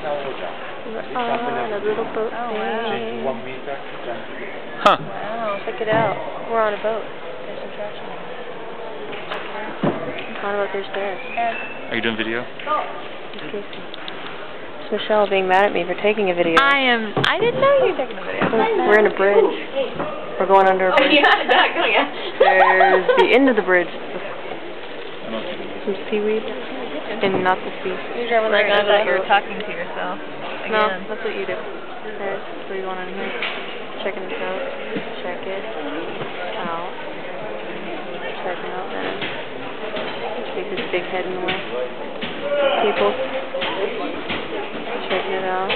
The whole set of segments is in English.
a little boat thing. Huh. Wow, check it out. We're on a boat. There's some trash in there. On a boat, there's stairs. Are you doing video? It's Casey. It's Michelle being mad at me for taking a video. I didn't know you were taking a video. We're in a bridge. We're going under a bridge. Oh, yeah, not going out. There's the end of the bridge. Some seaweed. And not the sea. You're driving like I thought you were talking to yourself. Again. No, that's what you do. There's what you want in here. Checking this out. Check it out. Check it out, man. Keep his big head in the way. People. Checking it out.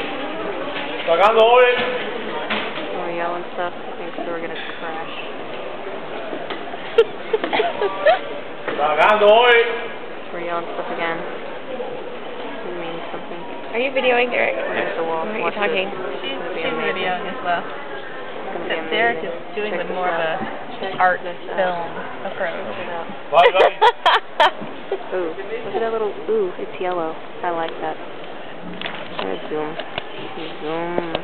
We're yelling stuff. I think we're gonna crash. We're yelling stuff again. It means something. Are you videoing, Derek? There's the wall. Or are you talking? She's videoing as well. Except Derek is doing with more of a art film approach. Ooh, look at that little, ooh, it's yellow. I like that. I'm gonna zoom. Zoom.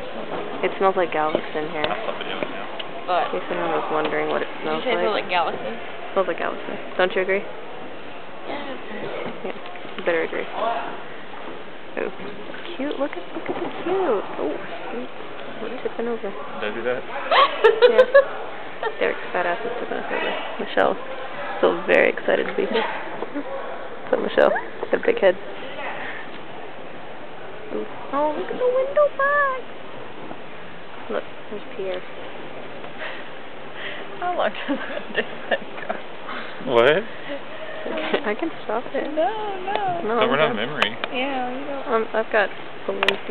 It smells like Galveston here. But In case anyone was wondering what it smells like. It smells like Galveston. It smells like Galveston. Don't you agree? Yeah. Yeah, you better agree. Ooh, cute. Look at the cute. Oh, we're tipping over. Did I do that? Yeah. Derek's fat ass is tipping us over. Michelle, still very excited to be here. What's up, Michelle? Got a big head. Ooh. Oh, look at the window box. Look, there's Pierre. How long does this thing go? What? I can stop it. No. No, So we're not in memory. Yeah, you don't. I've got balloons.